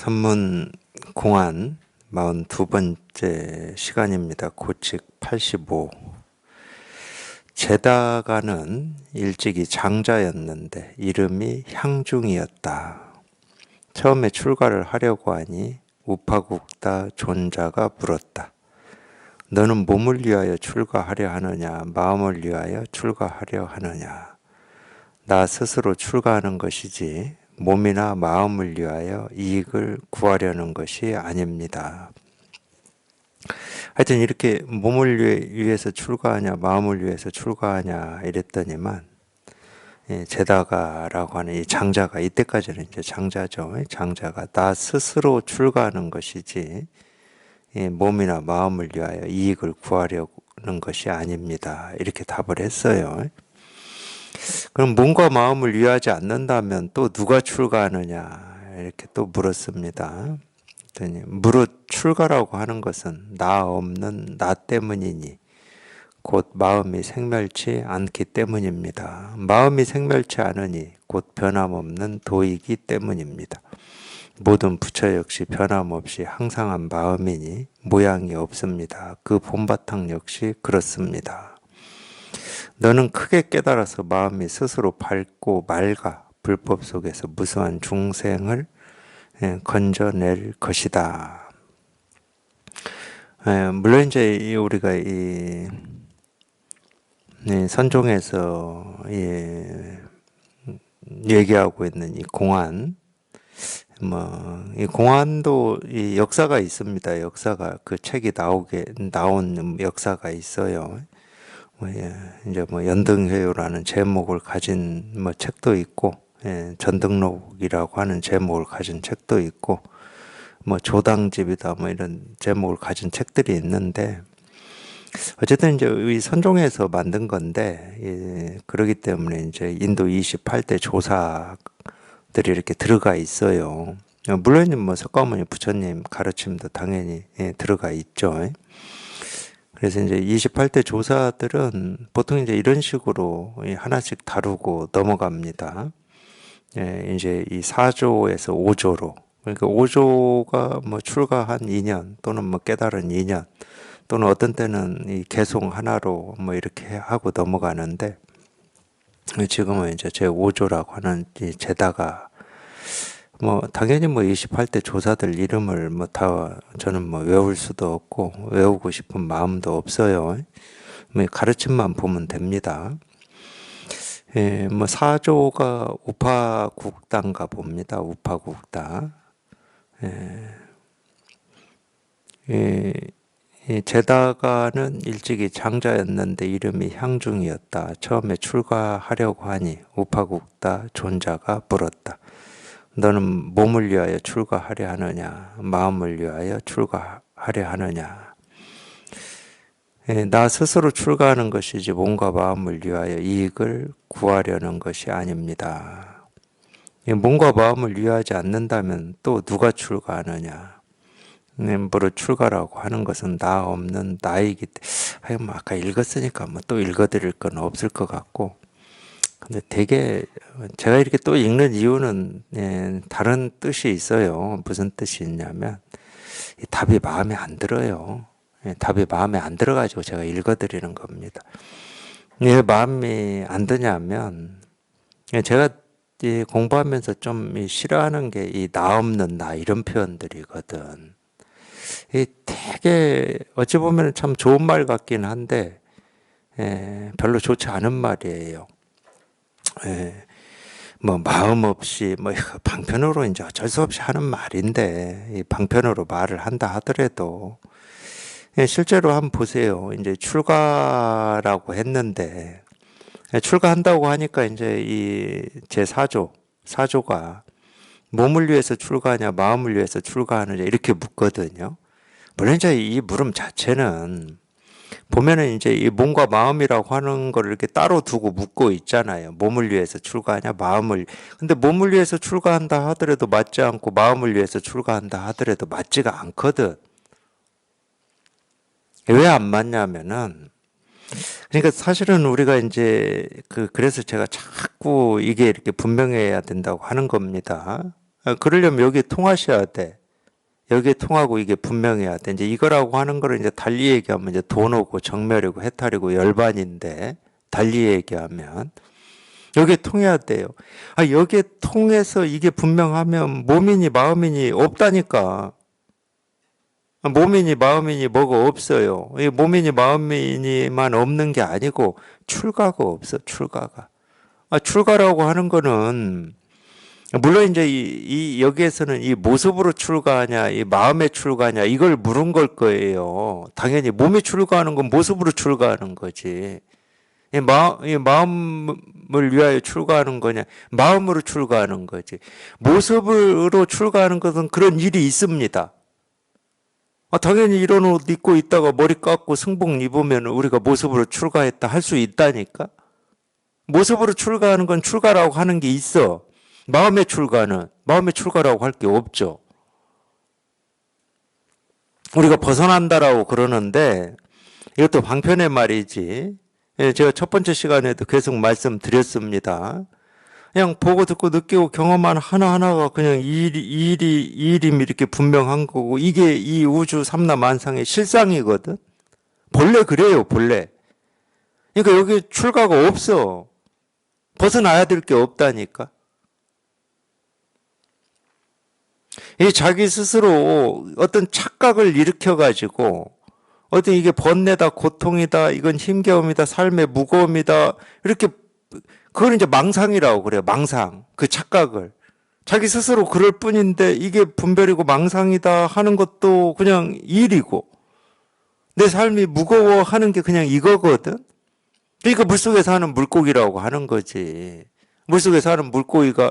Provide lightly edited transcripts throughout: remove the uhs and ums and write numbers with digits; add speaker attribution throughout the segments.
Speaker 1: 산문 공안 42번째 시간입니다. 고칙 85. 제다가는 일찍이 장자였는데 이름이 향중이었다. 처음에 출가를 하려고 하니 우파국다 존자가 물었다. 너는 몸을 위하여 출가하려 하느냐, 마음을 위하여 출가하려 하느냐. 나 스스로 출가하는 것이지 몸이나 마음을 위하여 이익을 구하려는 것이 아닙니다. 하여튼 이렇게 몸을 위해서 출가하냐, 마음을 위해서 출가하냐 이랬더니만 제다가라고 하는 이 장자가, 이때까지는 이제 장자죠. 장자가 나 스스로 출가하는 것이지 몸이나 마음을 위하여 이익을 구하려는 것이 아닙니다. 이렇게 답을 했어요. 그럼 몸과 마음을 위하지 않는다면 또 누가 출가하느냐 이렇게 또 물었습니다. 무릇 출가라고 하는 것은 나 없는 나 때문이니 곧 마음이 생멸치 않기 때문입니다. 마음이 생멸치 않으니 곧 변함없는 도이기 때문입니다. 모든 부처 역시 변함없이 항상한 마음이니 모양이 없습니다. 그 본바탕 역시 그렇습니다. 너는 크게 깨달아서 마음이 스스로 밝고 맑아 불법 속에서 무수한 중생을 건져낼 것이다. 물론 이제 우리가 이 선종에서 얘기하고 있는 이 공안, 이 공안도 이 역사가 있습니다. 역사가 그 책이 나온 역사가 있어요. 이제 연등회유라는 제목을 가진 책도 있고, 전등록이라고 하는 제목을 가진 책도 있고, 조당집이다 이런 제목을 가진 책들이 있는데, 어쨌든 이제 이 선종에서 만든 건데, 그러기 때문에 이제 인도 28대 조사들이 이렇게 들어가 있어요. 물론 석가모니 부처님 가르침도 당연히 들어가 있죠. 그래서 이제 28대 조사들은 보통 이제 이런 식으로 하나씩 다루고 넘어갑니다. 이제 이 4조에서 5조로. 그러니까 5조가 출가한 2년 또는 깨달은 2년 또는 어떤 때는 이 개송 하나로 이렇게 하고 넘어가는데 지금은 이제 제 5조라고 하는 이 제다가 당연히 28대 조사들 이름을 다 저는 외울 수도 없고 외우고 싶은 마음도 없어요. 가르침만 보면 됩니다. 사조가 우파국다인가 봅니다. 우파국다. 제다가는 일찍이 장자였는데 이름이 향중이었다. 처음에 출가하려고 하니 우파국다 존자가 물었다. 너는 몸을 위하여 출가하려 하느냐, 마음을 위하여 출가하려 하느냐. 나 스스로 출가하는 것이지 몸과 마음을 위하여 이익을 구하려는 것이 아닙니다. 몸과 마음을 위하지 않는다면 또 누가 출가하느냐. 무릇 출가라고 하는 것은 나 없는 나이기 때문에 아까 읽었으니까 또 읽어드릴 건 없을 것 같고, 근데 되게 제가 이렇게 또 읽는 이유는 다른 뜻이 있어요. 무슨 뜻이 있냐면 답이 마음에 안 들어요. 답이 마음에 안 들어가지고 제가 읽어드리는 겁니다. 왜 마음이 안 드냐면 제가 공부하면서 좀 싫어하는 게 이 나 없는 나 이런 표현들이거든. 되게 어찌 보면 참 좋은 말 같긴 한데 별로 좋지 않은 말이에요. 마음 없이 방편으로 이제 어쩔 수 없이 하는 말인데 이 방편으로 말을 한다 하더라도 실제로 한번 보세요. 이제 출가라고 했는데 출가한다고 하니까 이제 이 제4조가 몸을 위해서 출가하냐 마음을 위해서 출가하느냐 이렇게 묻거든요. 물론 이제 이 물음 자체는 보면은 이제 이 몸과 마음이라고 하는 걸 이렇게 따로 두고 묻고 있잖아요. 몸을 위해서 출가하냐, 마음을. 근데 몸을 위해서 출가한다 하더라도 맞지 않고 마음을 위해서 출가한다 하더라도 맞지가 않거든. 왜 안 맞냐면은, 그러니까 사실은 우리가 이제 그래서 제가 자꾸 이게 이렇게 분명해야 된다고 하는 겁니다. 그러려면 여기 통하셔야 돼. 여기에 통하고 이게 분명해야 돼. 이제 이거라고 하는 거를 이제 달리 얘기하면 이제 돈오고 정멸이고 해탈이고 열반인데, 달리 얘기하면 여기에 통해야 돼요. 여기에 통해서 이게 분명하면 몸이니 마음이니 없다니까. 몸이니 마음이니 뭐가 없어요. 이 몸이니 마음이니만 없는 게 아니고 출가가 없어, 출가가. 출가라고 하는 거는 물론 이제 여기에서는 이 모습으로 출가하냐, 이 마음에 출가하냐, 이걸 물은 걸 거예요. 당연히 몸이 출가하는 건 모습으로 출가하는 거지. 이 마음을 위하여 출가하는 거냐, 마음으로 출가하는 거지. 모습으로 출가하는 것은 그런 일이 있습니다. 당연히 이런 옷 입고 있다가 머리 깎고 승복 입으면 우리가 모습으로 출가했다 할 수 있다니까? 모습으로 출가하는 건 출가라고 하는 게 있어. 마음의 출가라고 할 게 없죠. 우리가 벗어난다라고 그러는데 이것도 방편의 말이지. 제가 첫 번째 시간에도 계속 말씀드렸습니다. 그냥 보고 듣고 느끼고 경험한 하나하나가 그냥 이일임 이렇게 분명한 거고, 이게 이 우주 삼라만상의 실상이거든. 본래 그래요, 본래. 그러니까 여기 출가가 없어. 벗어나야 될 게 없다니까. 이 자기 스스로 어떤 착각을 일으켜가지고, 어떤 이게 번뇌다, 고통이다, 이건 힘겨움이다, 삶의 무거움이다, 이렇게, 그걸 이제 망상이라고 그래요, 망상. 그 착각을. 자기 스스로 그럴 뿐인데, 이게 분별이고 망상이다 하는 것도 그냥 일이고, 내 삶이 무거워 하는 게 그냥 이거거든? 그러니까 물속에 사는 물고기라고 하는 거지. 물속에 사는 물고기가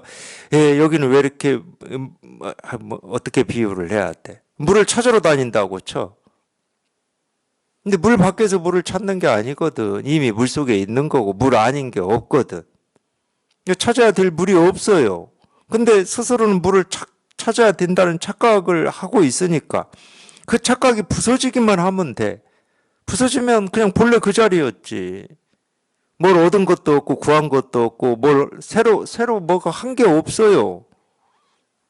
Speaker 1: 여기는 왜 이렇게 어떻게 비유를 해야 돼? 물을 찾으러 다닌다고 쳐. 근데 물 밖에서 물을 찾는 게 아니거든. 이미 물속에 있는 거고 물 아닌 게 없거든. 찾아야 될 물이 없어요. 근데 스스로는 물을 찾아야 된다는 착각을 하고 있으니까 그 착각이 부서지기만 하면 돼. 부서지면 그냥 본래 그 자리였지. 뭘 얻은 것도 없고 구한 것도 없고 뭘 새로 뭐가 한 게 없어요.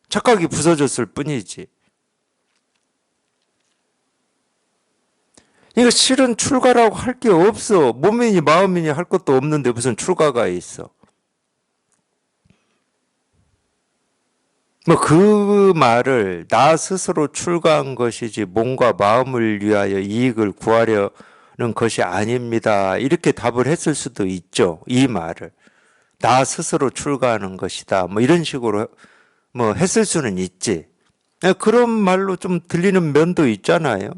Speaker 1: 착각이 부서졌을 뿐이지. 이거 실은 출가라고 할 게 없어. 몸이니 마음이니 할 것도 없는데 무슨 출가가 있어. 그 말을 나 스스로 출가한 것이지 몸과 마음을 위하여 이익을 구하려는 것이 아닙니다. 이렇게 답을 했을 수도 있죠. 이 말을. 나 스스로 출가하는 것이다. 이런 식으로 했을 수는 있지. 그런 말로 좀 들리는 면도 있잖아요.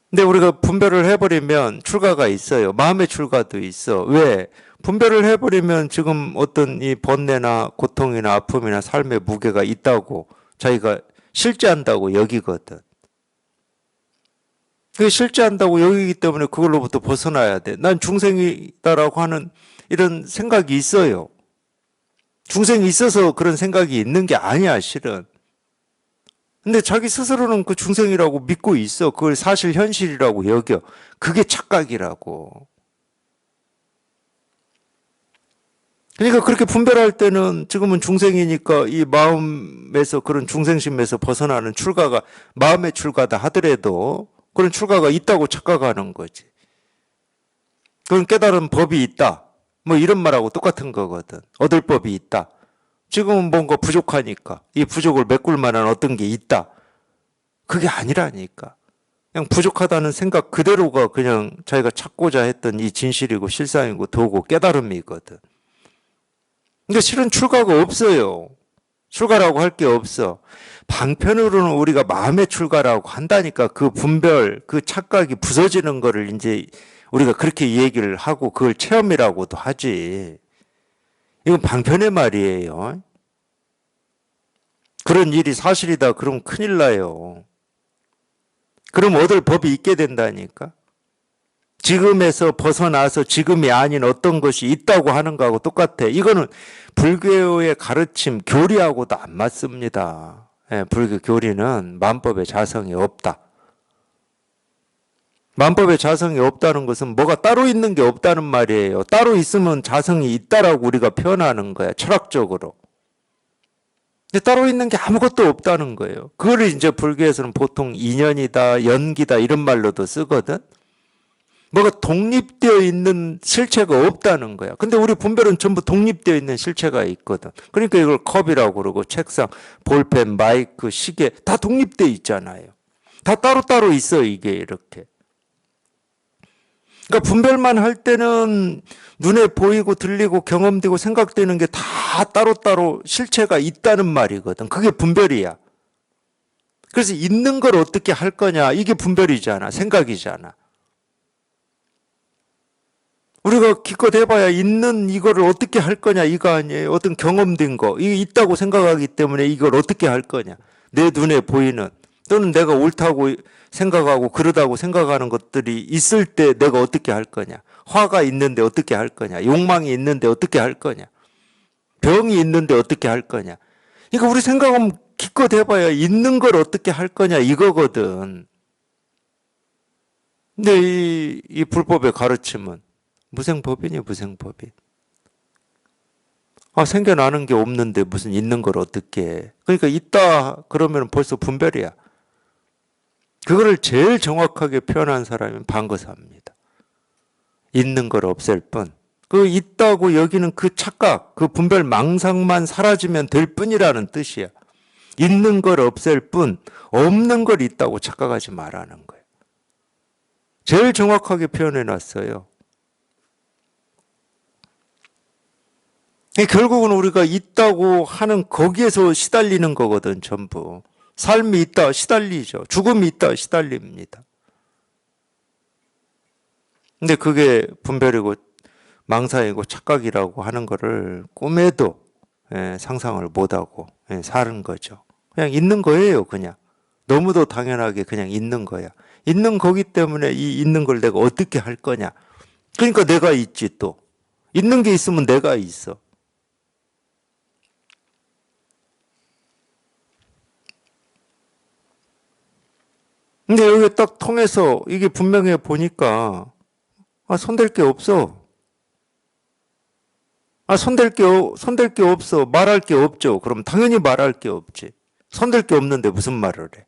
Speaker 1: 근데 우리가 분별을 해버리면 출가가 있어요. 마음의 출가도 있어. 왜? 분별을 해버리면 지금 어떤 이 번뇌나 고통이나 아픔이나 삶의 무게가 있다고 자기가 실제한다고 여기거든. 그게 실제한다고 여기기 때문에 그걸로부터 벗어나야 돼. 난 중생이다라고 하는 이런 생각이 있어요. 중생이 있어서 그런 생각이 있는 게 아니야, 실은. 근데 자기 스스로는 그 중생이라고 믿고 있어. 그걸 사실 현실이라고 여겨. 그게 착각이라고. 그러니까 그렇게 분별할 때는 지금은 중생이니까 이 마음에서 그런 중생심에서 벗어나는 출가가 마음의 출가다 하더라도 그런 출가가 있다고 착각하는 거지. 그건 깨달은 법이 있다. 이런 말하고 똑같은 거거든. 얻을 법이 있다. 지금은 뭔가 부족하니까 이 부족을 메꿀 만한 어떤 게 있다. 그게 아니라니까. 그냥 부족하다는 생각 그대로가 그냥 자기가 찾고자 했던 이 진실이고 실상이고 도고 깨달음이거든. 근데 실은 출가가 없어요. 출가라고 할 게 없어. 방편으로는 우리가 마음의 출가라고 한다니까. 그 분별, 그 착각이 부서지는 거를 이제 우리가 그렇게 얘기를 하고 그걸 체험이라고도 하지. 이건 방편의 말이에요. 그런 일이 사실이다. 그럼 큰일 나요. 그럼 얻을 법이 있게 된다니까. 지금에서 벗어나서 지금이 아닌 어떤 것이 있다고 하는 거하고 똑같아. 이거는 불교의 가르침, 교리하고도 안 맞습니다. 불교 교리는 만법의 자성이 없다. 만법에 자성이 없다는 것은 뭐가 따로 있는 게 없다는 말이에요. 따로 있으면 자성이 있다라고 우리가 표현하는 거야. 철학적으로. 근데 따로 있는 게 아무것도 없다는 거예요. 그거를 이제 불교에서는 보통 인연이다, 연기다 이런 말로도 쓰거든. 뭐가 독립되어 있는 실체가 없다는 거야. 근데 우리 분별은 전부 독립되어 있는 실체가 있거든. 그러니까 이걸 컵이라고 그러고 책상, 볼펜, 마이크, 시계 다 독립되어 있잖아요. 다 따로따로 있어 이게 이렇게. 그러니까 분별만 할 때는 눈에 보이고 들리고 경험되고 생각되는 게 다 따로따로 실체가 있다는 말이거든. 그게 분별이야. 그래서 있는 걸 어떻게 할 거냐 이게 분별이잖아. 생각이잖아. 우리가 기껏 해봐야 있는 이거를 어떻게 할 거냐 이거 아니에요. 어떤 경험된 거 이게 있다고 생각하기 때문에 이걸 어떻게 할 거냐. 내 눈에 보이는 또는 내가 옳다고 생각하고 그러다고 생각하는 것들이 있을 때 내가 어떻게 할 거냐. 화가 있는데 어떻게 할 거냐. 욕망이 있는데 어떻게 할 거냐. 병이 있는데 어떻게 할 거냐. 그러니까 우리 생각하면 기껏 해봐야 있는 걸 어떻게 할 거냐 이거거든. 근데 이 불법의 가르침은 무생법이니 무생법이. 생겨나는 게 없는데 무슨 있는 걸 어떻게 해. 그러니까 있다 그러면 벌써 분별이야. 그거를 제일 정확하게 표현한 사람이 방거사입니다. 있는 걸 없앨 뿐. 그 있다고 여기는 그 착각, 그 분별 망상만 사라지면 될 뿐이라는 뜻이야. 있는 걸 없앨 뿐, 없는 걸 있다고 착각하지 말라는 거예요. 제일 정확하게 표현해 놨어요. 결국은 우리가 있다고 하는 거기에서 시달리는 거거든, 전부. 삶이 있다, 시달리죠. 죽음이 있다, 시달립니다. 근데 그게 분별이고 망상이고 착각이라고 하는 거를 꿈에도 상상을 못하고 사는 거죠. 그냥 있는 거예요, 그냥. 너무도 당연하게 그냥 있는 거야. 있는 거기 때문에 이 있는 걸 내가 어떻게 할 거냐. 그러니까 내가 있지 또. 있는 게 있으면 내가 있어. 근데 여기 딱 통해서 이게 분명해 보니까 손댈 게 없어. 손댈 게 없어. 말할 게 없죠. 그럼 당연히 말할 게 없지. 손댈 게 없는데 무슨 말을 해.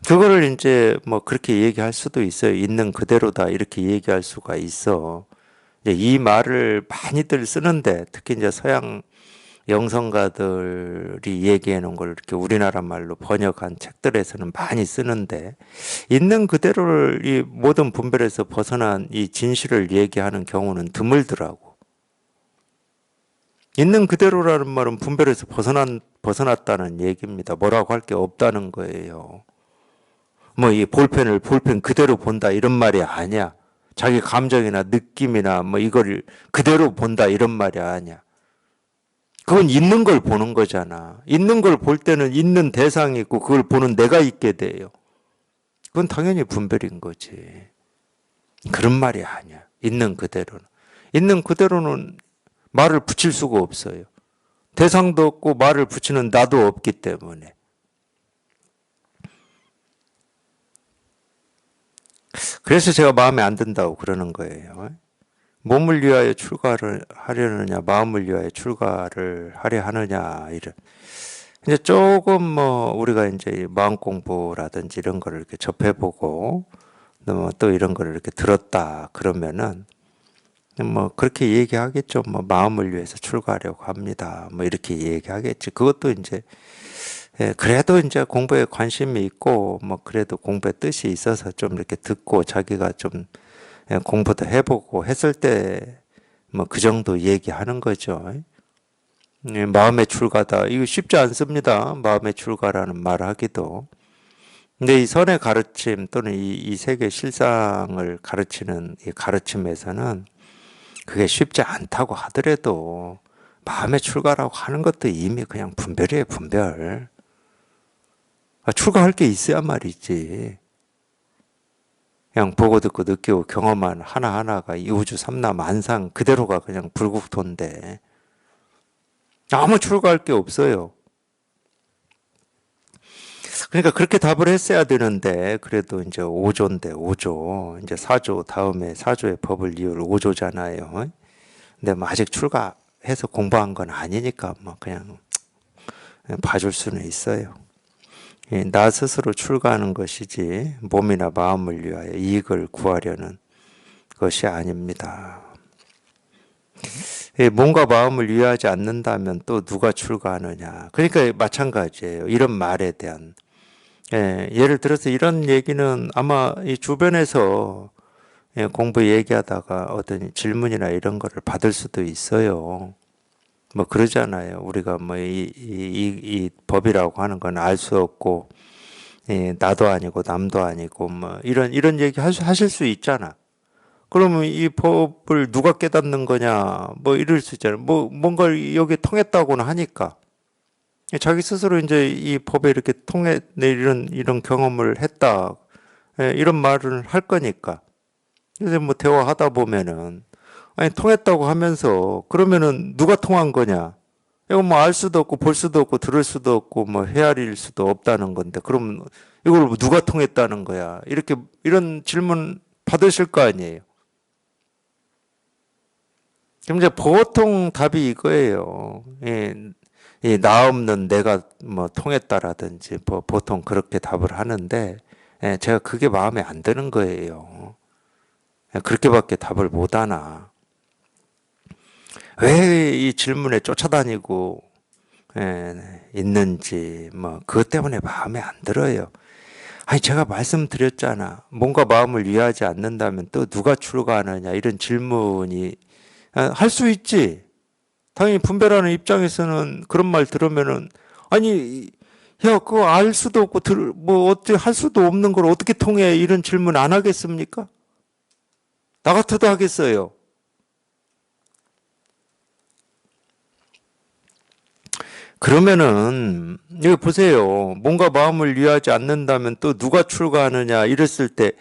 Speaker 1: 그거를 이제 뭐 그렇게 얘기할 수도 있어요. 있는 그대로다 이렇게 얘기할 수가 있어. 이제 이 말을 많이들 쓰는데 특히 이제 서양 영성가들이 얘기해 놓은 걸 이렇게 우리나라 말로 번역한 책들에서는 많이 쓰는데 있는 그대로를 이 모든 분별에서 벗어난 이 진실을 얘기하는 경우는 드물더라고. 있는 그대로라는 말은 분별에서 벗어났다는 얘기입니다. 뭐라고 할 게 없다는 거예요. 뭐 이 볼펜 그대로 본다 이런 말이 아니야. 자기 감정이나 느낌이나 뭐 이걸 그대로 본다 이런 말이 아니야. 그건 있는 걸 보는 거잖아. 있는 걸 볼 때는 있는 대상이 있고 그걸 보는 내가 있게 돼요. 그건 당연히 분별인 거지. 그런 말이 아니야. 있는 그대로는. 있는 그대로는 말을 붙일 수가 없어요. 대상도 없고 말을 붙이는 나도 없기 때문에. 그래서 제가 마음에 안 든다고 그러는 거예요. 몸을 위하여 출가를 하려느냐, 마음을 위하여 출가를 하려 하느냐, 이런. 이제 조금 뭐 우리가 이제 마음 공부라든지 이런 거를 이렇게 접해보고 또 이런 거를 이렇게 들었다 그러면은 뭐 그렇게 얘기하겠죠. 뭐 마음을 위해서 출가하려고 합니다. 뭐 이렇게 얘기하겠지. 그것도 이제 그래도 이제 공부에 관심이 있고 뭐 그래도 공부에 뜻이 있어서 좀 이렇게 듣고 자기가 좀 공부도 해보고 했을 때 뭐 그 정도 얘기하는 거죠. 마음의 출가다. 이거 쉽지 않습니다. 마음의 출가라는 말 하기도. 근데 이 선의 가르침 또는 이 세계 실상을 가르치는 이 가르침에서는 그게 쉽지 않다고 하더라도 마음의 출가라고 하는 것도 이미 그냥 분별이에요, 분별. 출가할 게 있어야 말이지. 그냥 보고 듣고 느끼고 경험한 하나하나가 이 우주 삼라 만상 그대로가 그냥 불국토인데 아무 출가할 게 없어요. 그러니까 그렇게 답을 했어야 되는데, 그래도 이제 5조인데 5조, 이제 4조 다음에 4조의 법을 이유로 5조잖아요. 근데 뭐 아직 출가해서 공부한 건 아니니까 뭐 그냥 봐줄 수는 있어요. 예, 나 스스로 출가하는 것이지 몸이나 마음을 위하여 이익을 구하려는 것이 아닙니다. 예, 몸과 마음을 위하지 않는다면 또 누가 출가하느냐. 그러니까 마찬가지예요. 이런 말에 대한. 예, 예를 들어서 이런 얘기는 아마 이 주변에서 예, 공부 얘기하다가 어떤 질문이나 이런 거를 받을 수도 있어요. 뭐 그러잖아요. 우리가 뭐 이 법이라고 하는 건 알 수 없고, 예, 나도 아니고 남도 아니고 뭐 이런 얘기 하실 수 있잖아. 그러면 이 법을 누가 깨닫는 거냐? 뭐 이럴 수 있잖아요. 뭐 뭔가 여기 통했다고는 하니까. 자기 스스로 이제 이 법에 이렇게 이런 경험을 했다. 예, 이런 말을 할 거니까. 그래서 뭐 대화하다 보면은 아니 통했다고 하면서 그러면은 누가 통한 거냐? 이거 뭐 알 수도 없고 볼 수도 없고 들을 수도 없고 뭐 헤아릴 수도 없다는 건데 그러면 이걸 뭐 누가 통했다는 거야? 이렇게 이런 질문 받으실 거 아니에요. 그럼 이제 보통 답이 이거예요. 예, 나 없는 내가 뭐 통했다라든지 뭐 보통 그렇게 답을 하는데 예, 제가 그게 마음에 안 드는 거예요. 예, 그렇게밖에 답을 못 하나. 왜 이 질문에 쫓아다니고 예, 있는지 뭐 그것 때문에 마음에 안 들어요. 아니 제가 말씀드렸잖아. 몸과 마음을 위하지 않는다면 또 누가 출가하느냐 이런 질문이 할 수 있지. 당연히 분별하는 입장에서는 그런 말 들으면은 아니 야 그거 알 수도 없고 뭐 어떻게 할 수도 없는 걸 어떻게 통해 이런 질문 안 하겠습니까? 나 같아도 하겠어요. 그러면은 여기 보세요. 몸과 마음을 위하지 않는다면 또 누가 출가하느냐 이랬을 때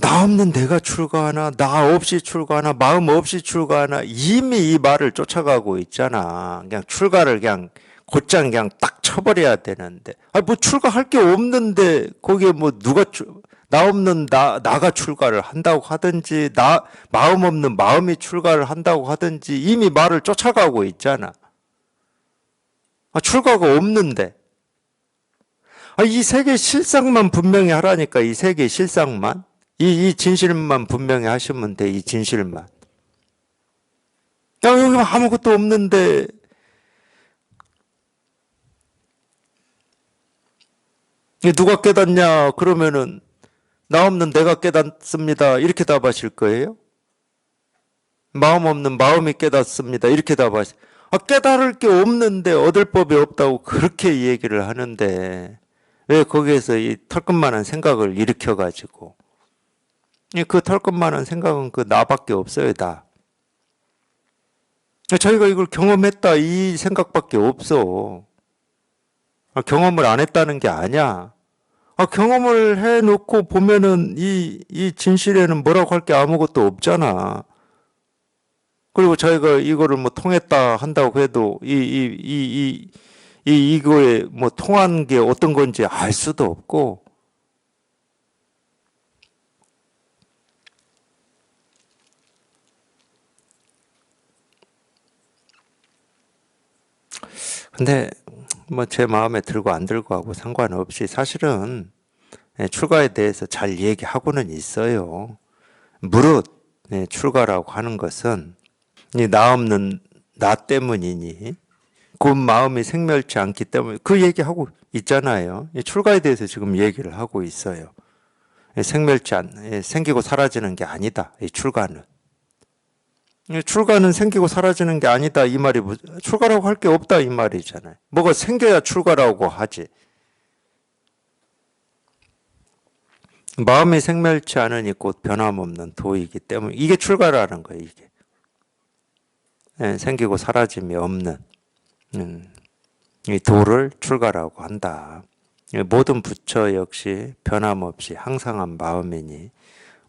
Speaker 1: 나 없는 내가 출가하나 나 없이 출가하나 마음 없이 출가하나 이미 이 말을 쫓아가고 있잖아. 그냥 출가를 그냥 곧장 그냥 딱 쳐버려야 되는데 뭐 출가할 게 없는데 거기에 뭐 나 없는 나가 출가를 한다고 하든지 나 마음 없는 마음이 출가를 한다고 하든지 이미 말을 쫓아가고 있잖아. 출가가 없는데 이 세계 실상만 분명히 하라니까 이 세계 실상만 이 진실만 분명히 하시면 돼. 이 진실만. 야, 여기 아무것도 없는데 누가 깨닫냐? 그러면은 나 없는 내가 깨닫습니다. 이렇게 답하실 거예요? 마음 없는 마음이 깨닫습니다. 이렇게 답하실. 깨달을 게 없는데 얻을 법이 없다고 그렇게 얘기를 하는데 왜 거기에서 이 털끝만한 생각을 일으켜 가지고 그 털끝만한 생각은 그 나밖에 없어요, 다. 자기가 이걸 경험했다 이 생각밖에 없어. 경험을 안 했다는 게 아니야. 경험을 해놓고 보면은 이 진실에는 뭐라고 할 게 아무것도 없잖아. 그리고 자기가 이거를 뭐 통했다 한다고 해도 이거에 뭐 통한 게 어떤 건지 알 수도 없고. 근데 뭐 제 마음에 들고 안 들고 하고 상관없이 사실은 출가에 대해서 잘 얘기하고는 있어요. 무릇 출가라고 하는 것은 이 나 없는 나 때문이니 그 마음이 생멸치 않기 때문에 그 얘기하고 있잖아요. 출가에 대해서 지금 얘기를 하고 있어요. 생기고 사라지는 게 아니다. 이 출가는. 출가는 생기고 사라지는 게 아니다. 이 말이 출가라고 할 게 없다. 이 말이잖아요. 뭐가 생겨야 출가라고 하지. 마음이 생멸치 않으니 곧 변함없는 도이기 때문에 이게 출가라는 거예요. 이게. 생기고 사라짐이 없는 이 도를 출가라고 한다. 모든 부처 역시 변함없이 항상한 마음이니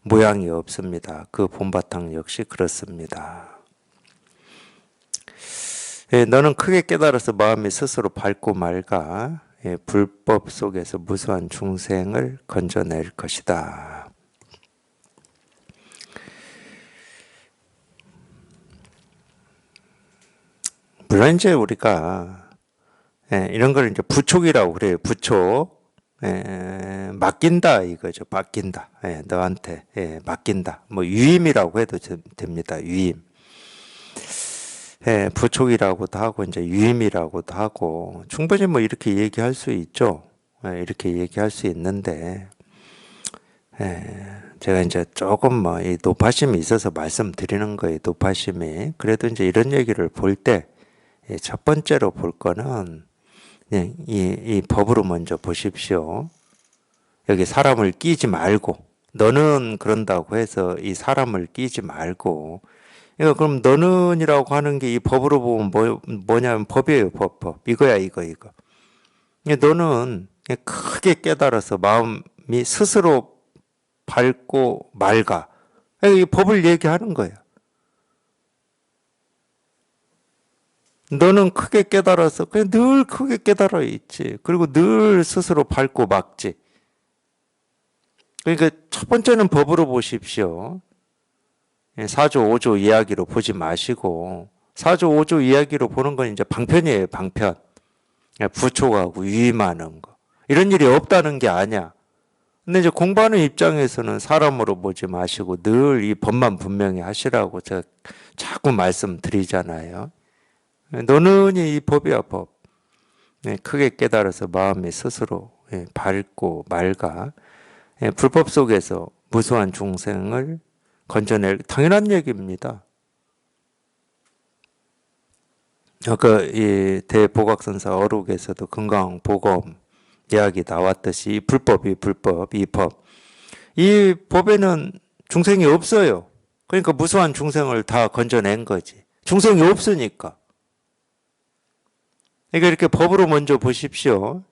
Speaker 1: 모양이 없습니다. 그 본바탕 역시 그렇습니다. 너는 크게 깨달아서 마음이 스스로 밝고 맑아 불법 속에서 무수한 중생을 건져낼 것이다. 물론 이제 우리가 이런 걸 이제 부촉이라고 그래요. 부촉. 맡긴다 이거죠. 맡긴다. 너한테 맡긴다. 뭐 유임이라고 해도 됩니다. 유임. 부촉이라고도 하고 이제 유임이라고도 하고 충분히 뭐 이렇게 얘기할 수 있죠. 이렇게 얘기할 수 있는데 제가 이제 조금 뭐 이 노파심이 있어서 말씀드리는 거예요. 노파심이. 그래도 이제 이런 얘기를 볼 때 첫 번째로 볼 거는 그냥 이 법으로 먼저 보십시오. 여기 사람을 끼지 말고 너는 그런다고 해서 이 사람을 끼지 말고 그러니까 그럼 너는이라고 하는 게 이 법으로 보면 뭐냐면 법이에요. 법. 이거야 이거. 너는 크게 깨달아서 마음이 스스로 밝고 맑아. 이 법을 얘기하는 거야. 너는 크게 깨달아서 그냥 늘 크게 깨달아 있지. 그리고 늘 스스로 밝고 맑지. 그러니까 첫 번째는 법으로 보십시오. 4조 5조 이야기로 보지 마시고 4조 5조 이야기로 보는 건 이제 방편이에요. 방편. 부촉하고 유임하는 거. 이런 일이 없다는 게 아니야. 근데 이제 공부하는 입장에서는 사람으로 보지 마시고 늘 이 법만 분명히 하시라고 제가 자꾸 말씀드리잖아요. 너는 이 법이야 법. 크게 깨달아서 마음이 스스로 밝고 맑아. 불법 속에서 무수한 중생을 건져낼 당연한 얘기입니다. 아까 이 대보각선사 어록에서도 건강보검 이야기 나왔듯이 불법이 불법, 이 법. 이 법에는 중생이 없어요. 그러니까 무수한 중생을 다 건져낸 거지. 중생이 없으니까. 그러니까 이렇게 법으로 먼저 보십시오.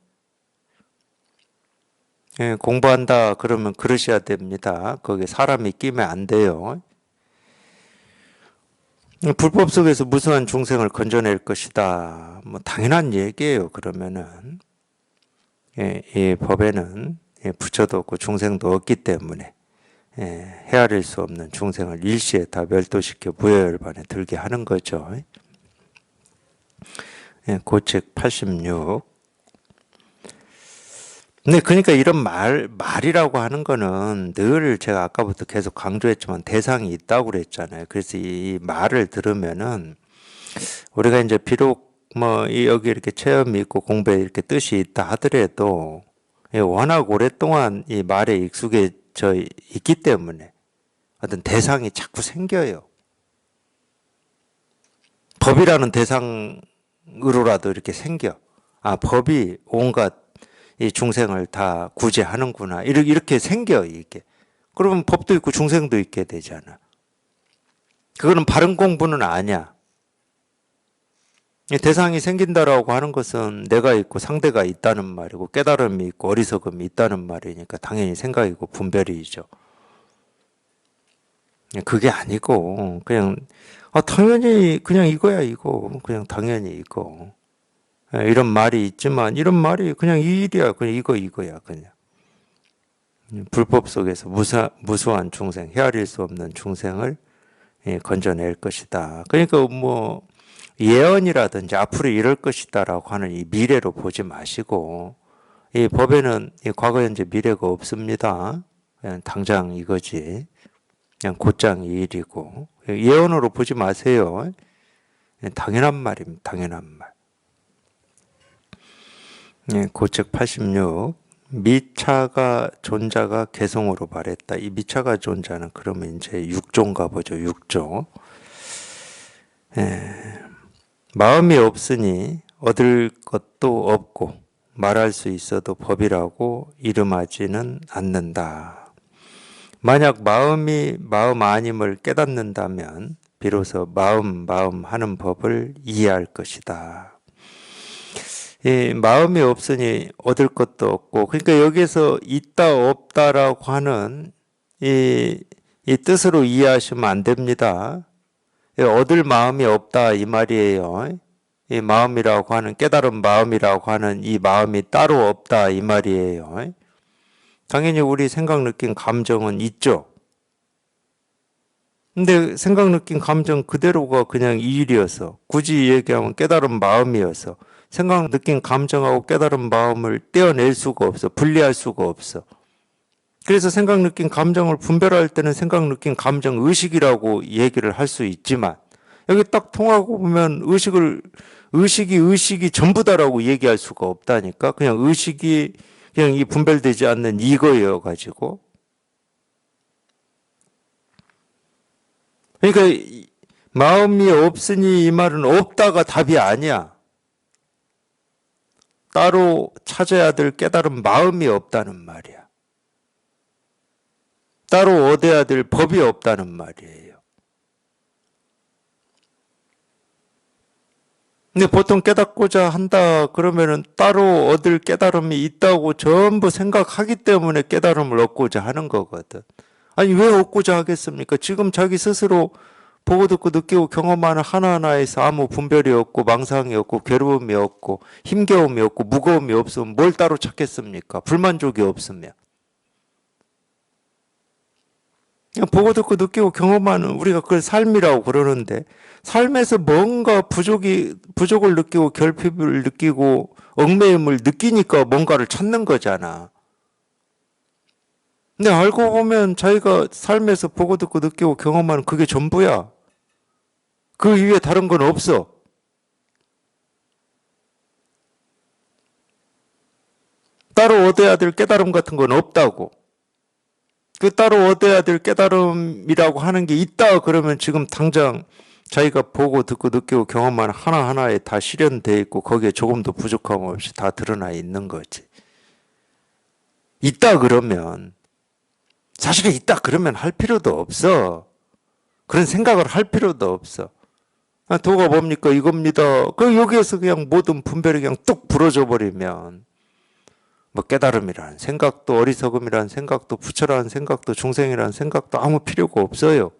Speaker 1: 공부한다 그러면 그러셔야 됩니다. 거기에 사람이 끼면 안 돼요. 불법 속에서 무수한 중생을 건져낼 것이다. 뭐 당연한 얘기예요. 그러면은 이 법에는 부처도 없고 중생도 없기 때문에 헤아릴 수 없는 중생을 일시에 다 멸도시켜 무여열반에 들게 하는 거죠. 고책 86. 네, 그러니까 이런 말이라고 하는 거는 늘 제가 아까부터 계속 강조했지만 대상이 있다고 그랬잖아요. 그래서 이 말을 들으면은 우리가 이제 비록 뭐 여기 이렇게 체험이 있고 공부에 이렇게 뜻이 있다 하더라도 워낙 오랫동안 이 말에 익숙해져 있기 때문에 어떤 대상이 자꾸 생겨요. 법이라는 대상으로라도 이렇게 생겨. 아, 법이 온갖 이 중생을 다 구제하는구나. 이렇게 생겨, 이게. 그러면 법도 있고 중생도 있게 되잖아. 그거는 바른 공부는 아니야. 대상이 생긴다라고 하는 것은 내가 있고 상대가 있다는 말이고 깨달음이 있고 어리석음이 있다는 말이니까 당연히 생각이고 분별이죠. 그게 아니고 그냥 당연히 그냥 이거야 이거. 그냥 당연히 이거. 이런 말이 있지만 이런 말이 그냥 이 일이야. 그냥 이거야 그냥. 불법 속에서 무수한 중생, 헤아릴 수 없는 중생을 건져낼 것이다. 그러니까 뭐 예언이라든지 앞으로 이럴 것이다라고 하는 이 미래로 보지 마시고 이 법에는 이 과거, 현재, 미래가 없습니다. 그냥 당장 이거지. 그냥 곧장 이 일이고 예언으로 보지 마세요. 당연한 말입니다. 당연한 말. 고책 86. 미차가 존자가 개성으로 말했다. 이 미차가 존자는 그러면 이제 6조인가 보죠. 6조. 마음이 없으니 얻을 것도 없고 말할 수 있어도 법이라고 이름하지는 않는다. 만약 마음이 마음 아님을 깨닫는다면 비로소 마음 하는 법을 이해할 것이다. 이 마음이 없으니 얻을 것도 없고 그러니까 여기서 있다 없다라고 하는 이 뜻으로 이해하시면 안 됩니다. 얻을 마음이 없다 이 말이에요. 이 마음이라고 하는 깨달은 마음이라고 하는 이 마음이 따로 없다 이 말이에요. 당연히 우리 생각, 느낌, 감정은 있죠. 근데 생각, 느낌, 감정 그대로가 그냥 이 일이어서 굳이 얘기하면 깨달은 마음이어서 생각, 느낌, 감정하고 깨달은 마음을 떼어낼 수가 없어. 분리할 수가 없어. 그래서 생각, 느낌, 감정을 분별할 때는 생각, 느낌, 감정, 의식이라고 얘기를 할 수 있지만 여기 딱 통하고 보면 의식이 전부다라고 얘기할 수가 없다니까. 그냥 의식이 그냥 이 분별되지 않는 이거여 가지고. 그러니까 마음이 없으니 이 말은 없다가 답이 아니야. 따로 찾아야 될 깨달은 마음이 없다는 말이야. 따로 얻어야 될 법이 없다는 말이에요. 근데 보통 깨닫고자 한다 그러면은 따로 얻을 깨달음이 있다고 전부 생각하기 때문에 깨달음을 얻고자 하는 거거든. 아니 왜 얻고자 하겠습니까? 지금 자기 스스로 보고 듣고 느끼고 경험하는 하나하나에서 아무 분별이 없고 망상이 없고 괴로움이 없고 힘겨움이 없고 무거움이 없으면 뭘 따로 찾겠습니까? 불만족이 없으면. 그냥 보고 듣고 느끼고 경험하는 우리가 그걸 삶이라고 그러는데 삶에서 뭔가 부족을 느끼고 결핍을 느끼고 얽매임을 느끼니까 뭔가를 찾는 거잖아. 근데 알고 보면 자기가 삶에서 보고 듣고 느끼고 경험하는 그게 전부야. 그 위에 다른 건 없어. 따로 얻어야 될 깨달음 같은 건 없다고. 그 따로 얻어야 될 깨달음이라고 하는 게 있다 그러면 지금 당장 자기가 보고 듣고 느끼고 경험하는 하나하나에 다 실현되어 있고 거기에 조금도 부족함 없이 다 드러나 있는 거지. 있다 그러면 사실은 있다 그러면 할 필요도 없어. 그런 생각을 할 필요도 없어. 도가 뭡니까? 이겁니다. 그 여기에서 그냥 모든 분별이 그냥 뚝 부러져 버리면 뭐 깨달음이라는 생각도 어리석음이라는 생각도 부처라는 생각도 중생이라는 생각도 아무 필요가 없어요.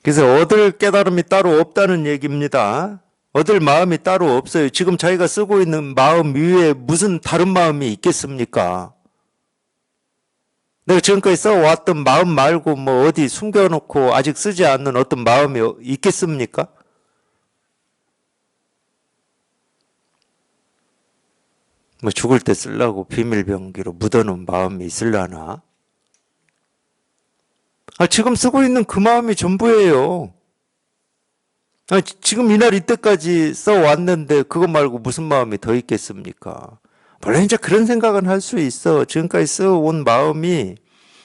Speaker 1: 그래서 얻을 깨달음이 따로 없다는 얘기입니다. 얻을 마음이 따로 없어요. 지금 자기가 쓰고 있는 마음 위에 무슨 다른 마음이 있겠습니까? 내가 지금까지 써왔던 마음 말고 뭐 어디 숨겨놓고 아직 쓰지 않는 어떤 마음이 있겠습니까? 뭐 죽을 때 쓰려고 비밀병기로 묻어놓은 마음이 있을라나? 지금 쓰고 있는 그 마음이 전부예요. 지금 이날 이때까지 써왔는데 그것 말고 무슨 마음이 더 있겠습니까? 물론 이제 그런 생각은 할 수 있어. 지금까지 써온 마음이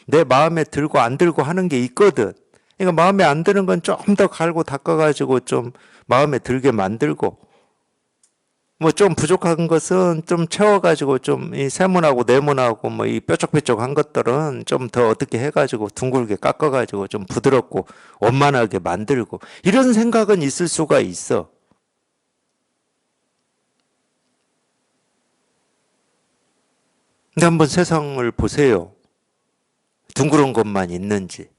Speaker 1: 내 마음에 들고 안 들고 하는 게 있거든. 그러니까 마음에 안 드는 건 좀 더 갈고 닦아가지고 좀 마음에 들게 만들고 뭐 좀 부족한 것은 좀 채워가지고 좀 이 세문하고 네문하고 뭐 이 뾰족뾰족한 것들은 좀 더 어떻게 해가지고 둥글게 깎아가지고 좀 부드럽고 원만하게 만들고 이런 생각은 있을 수가 있어. 근데 한번 세상을 보세요. 둥그런 것만 있는지.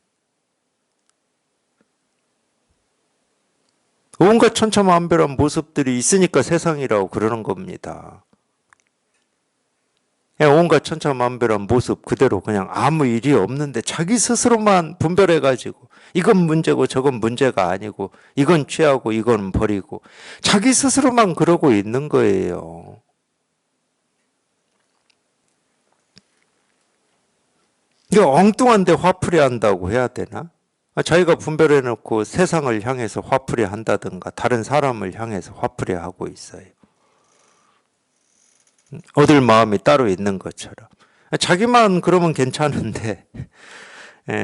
Speaker 1: 온갖 천차만별한 모습들이 있으니까 세상이라고 그러는 겁니다. 온갖 천차만별한 모습 그대로 그냥 아무 일이 없는데 자기 스스로만 분별해가지고 이건 문제고 저건 문제가 아니고 이건 취하고 이건 버리고 자기 스스로만 그러고 있는 거예요. 이게 엉뚱한데 화풀이 한다고 해야 되나? 자기가 분별해놓고 세상을 향해서 화풀이 한다든가 다른 사람을 향해서 화풀이 하고 있어요. 얻을 마음이 따로 있는 것처럼. 자기만 그러면 괜찮은데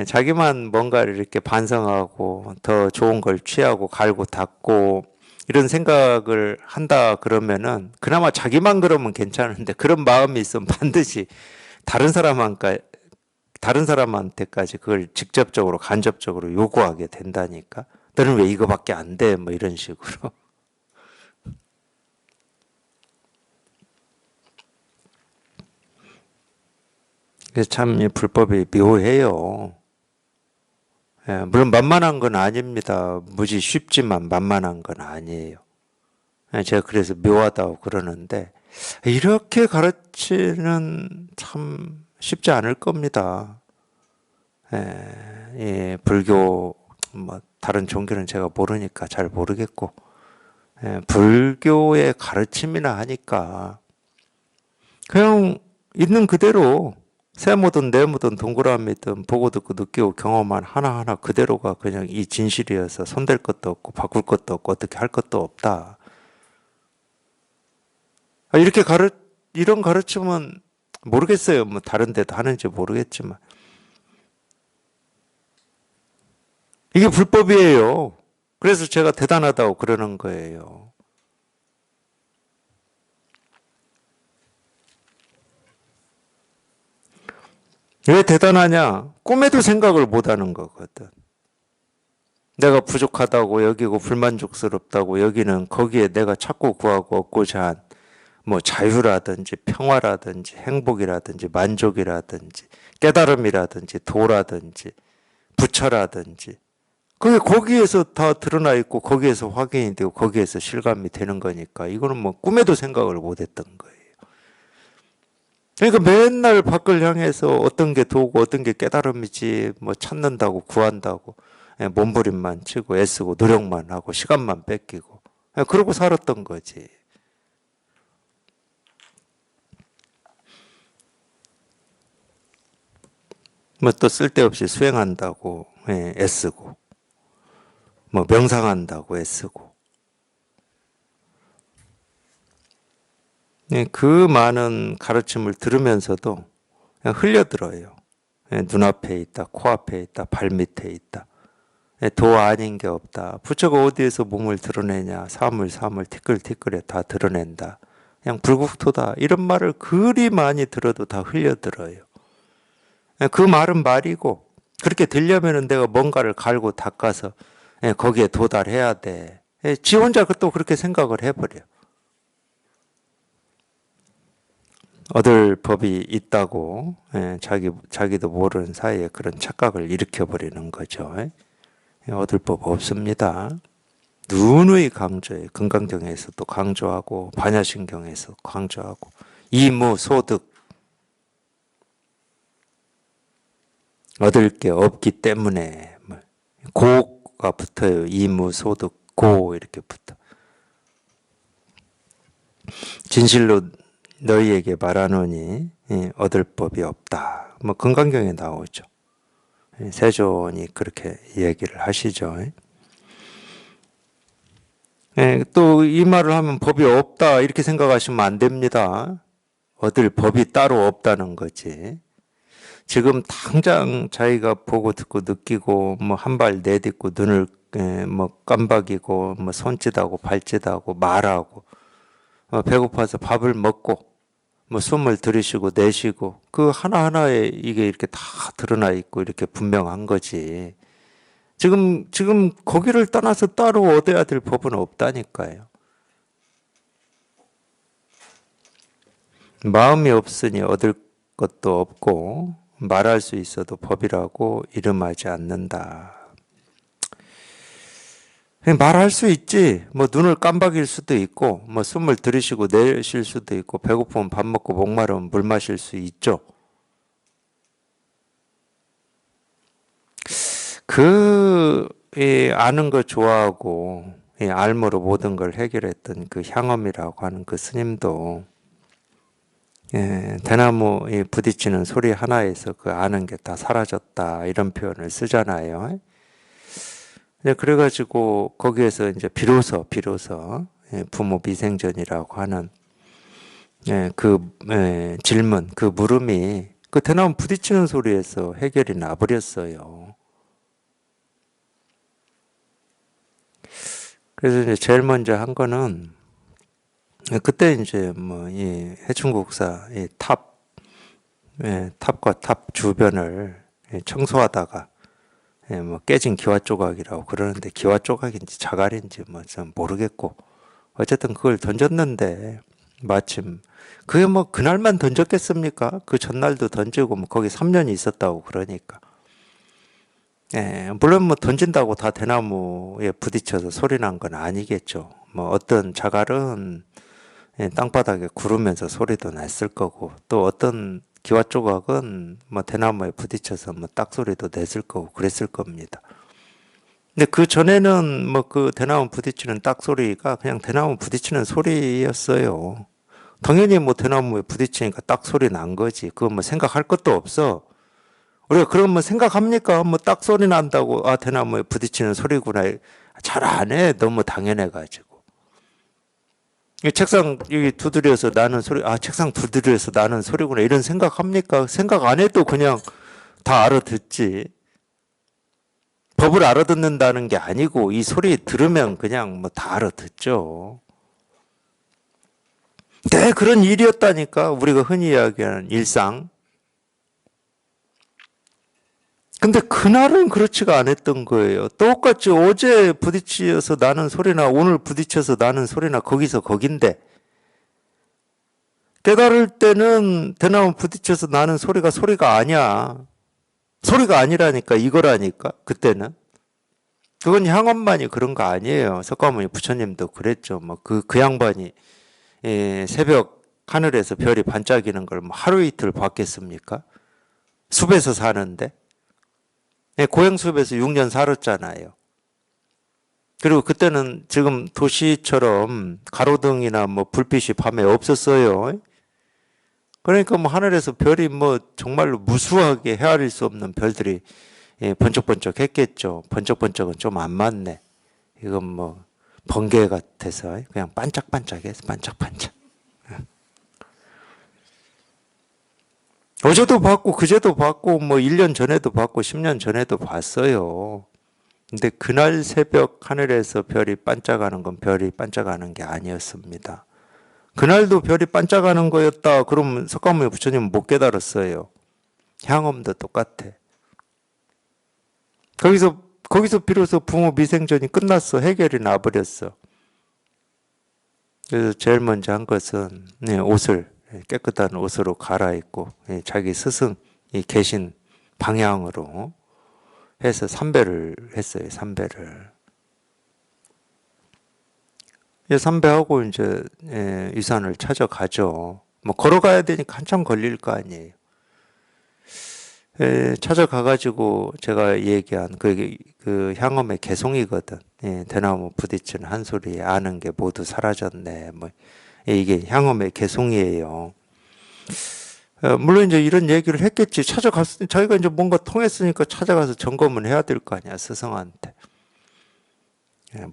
Speaker 1: 자기만 뭔가를 이렇게 반성하고 더 좋은 걸 취하고 갈고 닦고 이런 생각을 한다 그러면은 그나마 자기만 그러면 괜찮은데 그런 마음이 있으면 반드시 다른 다른 사람한테까지 그걸 직접적으로 간접적으로 요구하게 된다니까. 너는 왜 이거밖에 안 돼? 뭐 이런 식으로. 그래서 참 이 불법이 묘해요. 물론 만만한 건 아닙니다. 무지 쉽지만 만만한 건 아니에요. 제가 그래서 묘하다고 그러는데 이렇게 가르치는 참 쉽지 않을 겁니다. 불교 뭐 다른 종교는 제가 모르니까 잘 모르겠고 불교의 가르침이나 하니까 그냥 있는 그대로 세모든 네모든 동그라미든 보고 듣고 느끼고 경험한 하나하나 그대로가 그냥 이 진실이어서 손댈 것도 없고 바꿀 것도 없고 어떻게 할 것도 없다. 이렇게 이런 가르침은 모르겠어요. 뭐 다른 데도 하는지 모르겠지만 이게 불법이에요. 그래서 제가 대단하다고 그러는 거예요. 왜 대단하냐? 꿈에도 생각을 못 하는 거거든. 내가 부족하다고 여기고 불만족스럽다고 여기는 거기에 내가 찾고 구하고 얻고자 한 뭐 자유라든지 평화라든지 행복이라든지 만족이라든지 깨달음이라든지 도라든지 부처라든지 그게 거기에서 다 드러나 있고 거기에서 확인이 되고 거기에서 실감이 되는 거니까 이거는 뭐 꿈에도 생각을 못 했던 거예요. 그러니까 맨날 밖을 향해서 어떤 게 도고 어떤 게 깨달음이지 뭐 찾는다고 구한다고 몸부림만 치고 애쓰고 노력만 하고 시간만 뺏기고 그러고 살았던 거지. 뭐 또 쓸데없이 수행한다고 애쓰고 뭐 명상한다고 애쓰고 그 많은 가르침을 들으면서도 그냥 흘려들어요. 눈앞에 있다, 코앞에 있다, 발밑에 있다. 도 아닌 게 없다. 부처가 어디에서 몸을 드러내냐. 사물 티끌티끌에 다 드러낸다. 그냥 불국토다. 이런 말을 그리 많이 들어도 다 흘려들어요. 그 말은 말이고 그렇게 되려면 내가 뭔가를 갈고 닦아서 거기에 도달해야 돼. 지 혼자 또 그렇게 생각을 해버려. 얻을 법이 있다고 자기도 모르는 사이에 그런 착각을 일으켜버리는 거죠. 얻을 법 없습니다. 누누이 강조해. 금강경에서도 강조하고 반야신경에서 강조하고 이무소득 얻을 게 없기 때문에 고가 붙어요. 이무소득 고 이렇게 붙어. 진실로 너희에게 말하노니 얻을 법이 없다. 뭐 금강경에 나오죠. 세존이 그렇게 얘기를 하시죠. 또 이 말을 하면 법이 없다 이렇게 생각하시면 안 됩니다. 얻을 법이 따로 없다는 거지. 지금 당장 자기가 보고 듣고 느끼고 뭐 한 발 내딛고 눈을 뭐 깜박이고 뭐 손짓하고 발짓하고 말하고 배고파서 밥을 먹고 뭐 숨을 들이쉬고 내쉬고 그 하나하나에 이게 이렇게 다 드러나 있고 이렇게 분명한 거지. 지금 거기를 떠나서 따로 얻어야 될 법은 없다니까요. 마음이 없으니 얻을 것도 없고 말할 수 있어도 법이라고 이름하지 않는다. 말할 수 있지. 뭐 눈을 깜박일 수도 있고 뭐 숨을 들이쉬고 내쉴 수도 있고 배고프면 밥 먹고 목마르면 물 마실 수 있죠. 아는 거 좋아하고 알므로 모든 걸 해결했던 그 향엄이라고 하는 그 스님도 대나무 부딪히는 소리 하나에서 그 아는 게 다 사라졌다 이런 표현을 쓰잖아요. 그래가지고 거기에서 이제 비로소 부모 미생전이라고 하는 그 질문, 그 물음이 그 대나무 부딪히는 소리에서 해결이 나버렸어요. 그래서 이제 제일 먼저 한 거는 그때 이제 뭐 이 해충국사 탑과 탑 주변을 청소하다가 뭐 깨진 기와 조각이라고 그러는데 기와 조각인지 자갈인지 뭐 좀 모르겠고 어쨌든 그걸 던졌는데 마침 그게 뭐 그날만 던졌겠습니까? 그 전날도 던지고 뭐 거기 3년이 있었다고 그러니까 물론 뭐 던진다고 다 대나무에 부딪혀서 소리 난 건 아니겠죠. 뭐 어떤 자갈은 땅바닥에 구르면서 소리도 났을 거고, 또 어떤 기와 조각은 뭐 대나무에 부딪혀서 뭐 딱 소리도 냈을 거고 그랬을 겁니다. 근데 그 전에는 뭐 그 대나무 부딪히는 딱 소리가 그냥 대나무 부딪히는 소리였어요. 당연히 뭐 대나무에 부딪히니까 딱 소리 난 거지. 그거 뭐 생각할 것도 없어. 우리가 그러면 생각합니까? 뭐 딱 소리 난다고, 아, 대나무에 부딪히는 소리구나. 잘 안 해. 너무 당연해가지고. 이 책상 여기 두드려서 나는 소리, 아, 책상 두드려서 나는 소리구나. 이런 생각합니까? 생각 안 해도 그냥 다 알아듣지. 법을 알아듣는다는 게 아니고, 이 소리 들으면 그냥 뭐 다 알아듣죠. 네, 그런 일이었다니까. 우리가 흔히 이야기하는 일상. 근데 그날은 그렇지가 않았던 거예요. 똑같이 어제 부딪혀서 나는 소리나 오늘 부딪혀서 나는 소리나 거기서 거긴데, 깨달을 때는 대나무 부딪혀서 나는 소리가 아니야. 소리가 아니라니까, 이거라니까, 그때는. 그건 향원만이 그런 거 아니에요. 석가모니 부처님도 그랬죠. 뭐 그 양반이 새벽 하늘에서 별이 반짝이는 걸 뭐 하루 이틀 봤겠습니까? 숲에서 사는데. 고행숲에서 6년 살았잖아요. 그리고 그때는 지금 도시처럼 가로등이나 뭐 불빛이 밤에 없었어요. 그러니까 뭐 하늘에서 별이 뭐 정말로 무수하게 헤아릴 수 없는 별들이 번쩍번쩍 했겠죠. 번쩍번쩍은 좀 안 맞네. 이건 뭐 번개 같아서 그냥 반짝반짝해서 반짝반짝. 어제도 봤고 그제도 봤고 뭐 1년 전에도 봤고 10년 전에도 봤어요. 근데 그날 새벽 하늘에서 별이 반짝하는 건 별이 반짝하는 게 아니었습니다. 그날도 별이 반짝하는 거였다. 그러면 석가모니 부처님은 못 깨달았어요. 향엄도 똑같아. 거기서 비로소 부모 미생전이 끝났어. 해결이 나버렸어. 그래서 제일 먼저 한 것은 옷을 깨끗한 옷으로 갈아입고 자기 스승이 계신 방향으로 해서 삼배를 했어요. 삼배를. 삼배하고 이제 유산을 찾아가죠. 뭐 걸어가야 되니까 한참 걸릴 거 아니에요. 찾아가가지고 제가 얘기한 그 향엄의 개송이거든. 대나무 부딪히는 한 소리에 아는 게 모두 사라졌네. 뭐 이게 향엄의 개송이에요. 물론 이제 이런 얘기를 했겠지. 자기가 이제 뭔가 통했으니까 찾아가서 점검은 해야 될 거 아니야, 스승한테.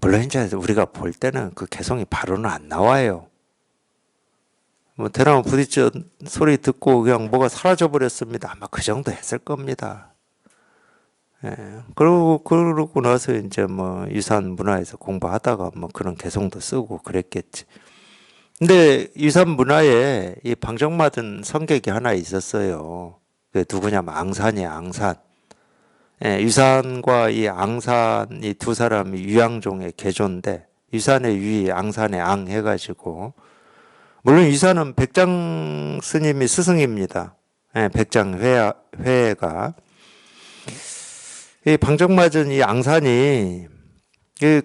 Speaker 1: 물론 이제 우리가 볼 때는 그 개송이 바로는 안 나와요. 뭐 대나무 부딪혀 소리 듣고 그냥 뭐가 사라져 버렸습니다. 아마 그 정도 했을 겁니다. 그러고 나서 이제 뭐 유산 문화에서 공부하다가 뭐 그런 개송도 쓰고 그랬겠지. 근데 유산 문화에 이 방정맞은 성객이 하나 있었어요. 그 누구냐면 앙산이야, 앙산. 유산과 이 앙산 이 두 사람이 유양종의 개조인데 유산의 유, 앙산의 앙 해가지고 물론 유산은 백장 스님이 스승입니다. 백장 회가 이 방정맞은 이 앙산이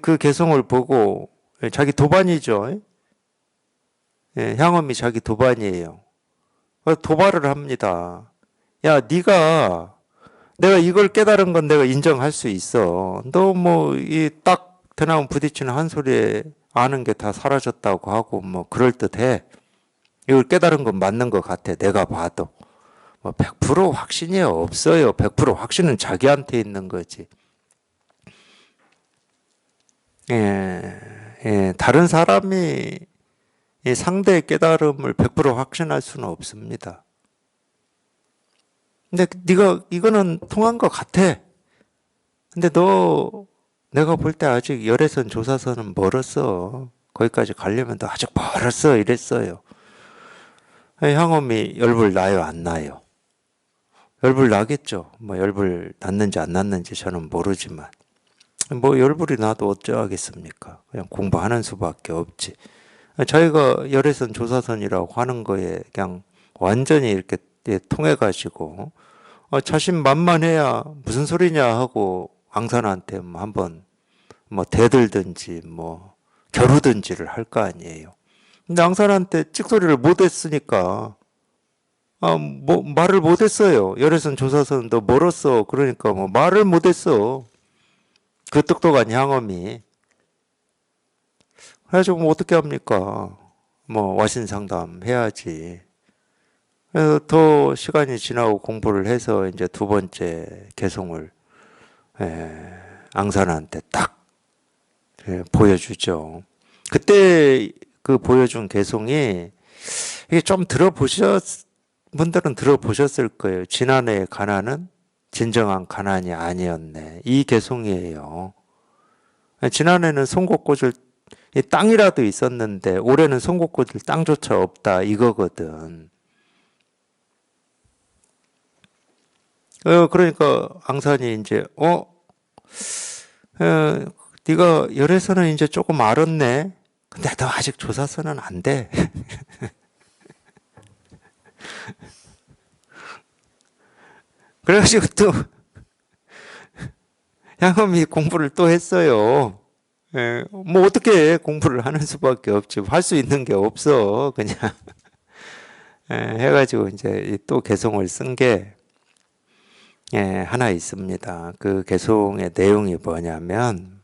Speaker 1: 그 개성을 보고 자기 도반이죠. 향엄이 자기 도반이에요. 도발을 합니다. 야, 내가 이걸 깨달은 건 내가 인정할 수 있어. 너 뭐 이 딱 대나무 부딪히는 한 소리에 아는 게 다 사라졌다고 하고 뭐 그럴듯해. 이걸 깨달은 건 맞는 것 같아. 내가 봐도. 뭐 100% 확신이 없어요. 100% 확신은 자기한테 있는 거지. 다른 사람이 이 상대의 깨달음을 100% 확신할 수는 없습니다. 근데 이거는 통한 것 같아. 근데 내가 볼 때 아직 열애선 조사선은 멀었어. 거기까지 가려면 너 아직 멀었어. 이랬어요. 향엄이 열불 나요, 안 나요? 열불 나겠죠. 뭐 열불 났는지 안 났는지 저는 모르지만 뭐 열불이 나도 어쩌겠습니까? 그냥 공부하는 수밖에 없지. 자기가 열애선 조사선이라고 하는 거에 그냥 완전히 이렇게 통해가지고 자신만만해야 무슨 소리냐 하고 앙산한테 뭐 한번 뭐 대들든지 뭐 겨루든지를 할 거 아니에요. 근데 앙산한테 찍소리를 못했으니까 뭐 말을 못했어요. 열애선 조사선 너 멀었어. 그러니까 뭐 말을 못했어. 그 똑똑한 향엄이. 그래가지고 뭐 어떻게 합니까? 뭐 와신 상담 해야지. 그래서 더 시간이 지나고 공부를 해서 이제 두 번째 개송을 앙산한테 딱 보여주죠. 그때 그 보여준 개송이 이게 좀 분들은 들어보셨을 거예요. 지난해의 가난은 진정한 가난이 아니었네. 이 개송이에요. 지난해는 송곳 꽂을 땅이라도 있었는데 올해는 송곳 꽂을 땅조차 없다 이거거든. 그러니까 앙산이 이제 네가 열애서는 이제 조금 알았네. 근데 너 아직 조사서는 안 돼. 그래가지고 또 향엄이 공부를 또 했어요. 뭐 어떻게 공부를 하는 수밖에 없지. 할 수 있는 게 없어. 그냥 해가지고 이제 또 개송을 쓴 게 하나 있습니다. 그 개송의 내용이 뭐냐면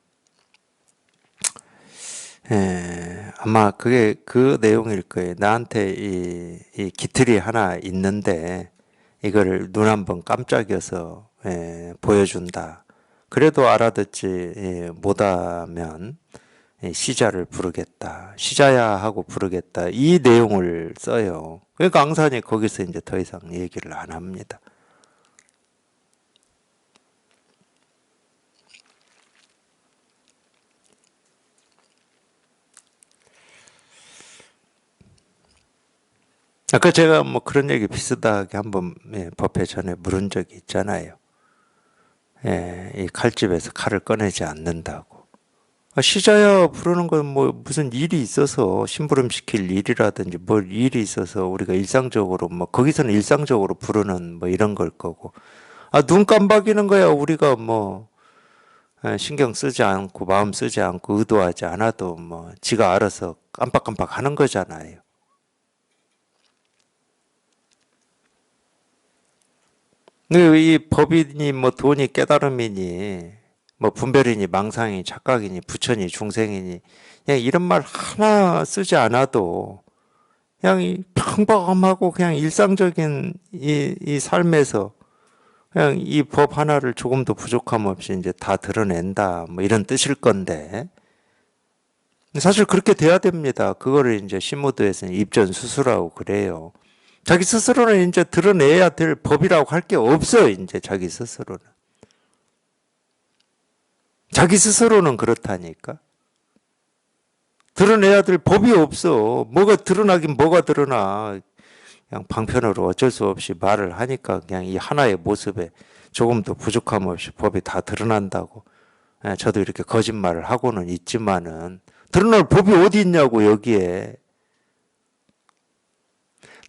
Speaker 1: 아마 그게 그 내용일 거예요. 나한테 이 기틀이 하나 있는데 이거를 눈 한번 깜짝여서 보여준다. 그래도 알아듣지 못하면 시자를 부르겠다. 시자야 하고 부르겠다. 이 내용을 써요. 그러니까 앙산이 거기서 이제 더 이상 얘기를 안 합니다. 아까 제가 뭐 그런 얘기 비슷하게 한번 법회 전에 물은 적이 있잖아요. 이 칼집에서 칼을 꺼내지 않는다고. 시자야 부르는 건 뭐 무슨 일이 있어서 심부름 시킬 일이라든지 뭘 일이 있어서 우리가 일상적으로 뭐 거기서는 일상적으로 부르는 뭐 이런 걸 거고. 눈 깜박이는 거야 우리가 뭐 신경 쓰지 않고 마음 쓰지 않고 의도하지 않아도 뭐 지가 알아서 깜빡깜빡 하는 거잖아요. 이 법이니 뭐 돈이 깨달음이니 뭐 분별이니 망상이니 착각이니 부처니 중생이니 그냥 이런 말 하나 쓰지 않아도 그냥 이 평범하고 그냥 일상적인 이 삶에서 그냥 이 법 하나를 조금도 부족함 없이 이제 다 드러낸다 뭐 이런 뜻일 건데 사실 그렇게 돼야 됩니다. 그거를 이제 신무도에서는 입전수수라고 그래요. 자기 스스로는 이제 드러내야 될 법이라고 할 게 없어, 이제 자기 스스로는. 자기 스스로는 그렇다니까. 드러내야 될 법이 없어. 뭐가 드러나긴 뭐가 드러나. 그냥 방편으로 어쩔 수 없이 말을 하니까 그냥 이 하나의 모습에 조금도 부족함 없이 법이 다 드러난다고. 저도 이렇게 거짓말을 하고는 있지만은 드러날 법이 어디 있냐고 여기에.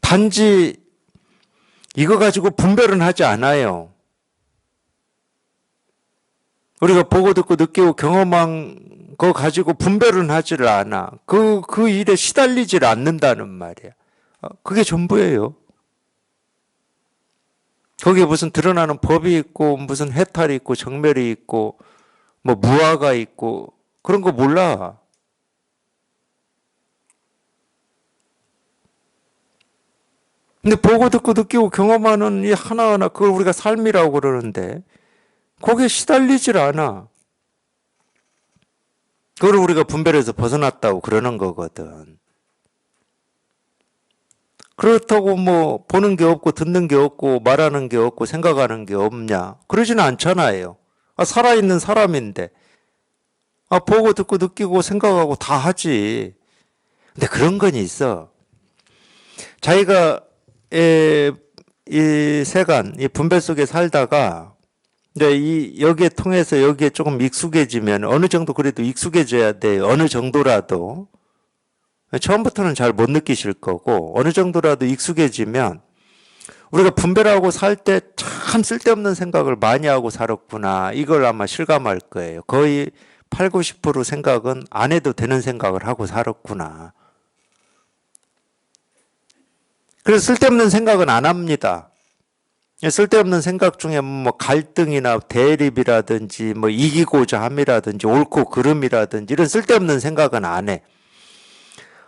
Speaker 1: 단지 이거 가지고 분별은 하지 않아요. 우리가 보고 듣고 느끼고 경험한 거 가지고 분별은 하지를 않아. 그 일에 시달리질 않는다는 말이야. 그게 전부예요. 거기에 무슨 드러나는 법이 있고 무슨 해탈이 있고 정멸이 있고 뭐 무아가 있고 그런 거 몰라. 근데 보고 듣고 느끼고 경험하는 이 하나하나 그걸 우리가 삶이라고 그러는데 거기에 시달리질 않아. 그걸 우리가 분별해서 벗어났다고 그러는 거거든. 그렇다고 뭐 보는 게 없고 듣는 게 없고 말하는 게 없고 생각하는 게 없냐? 그러지는 않잖아요. 살아있는 사람인데. 보고 듣고 느끼고 생각하고 다 하지. 근데 그런 건 있어. 자기가 이 세간, 이 분별 속에 살다가 이제 여기에 통해서 여기에 조금 익숙해지면 어느 정도 그래도 익숙해져야 돼요. 어느 정도라도. 처음부터는 잘 못 느끼실 거고 어느 정도라도 익숙해지면 우리가 분별하고 살 때 참 쓸데없는 생각을 많이 하고 살았구나. 이걸 아마 실감할 거예요. 거의 8, 90% 생각은 안 해도 되는 생각을 하고 살았구나. 그래서 쓸데없는 생각은 안 합니다. 쓸데없는 생각 중에 뭐 갈등이나 대립이라든지 뭐 이기고자 함이라든지 옳고 그름이라든지 이런 쓸데없는 생각은 안 해.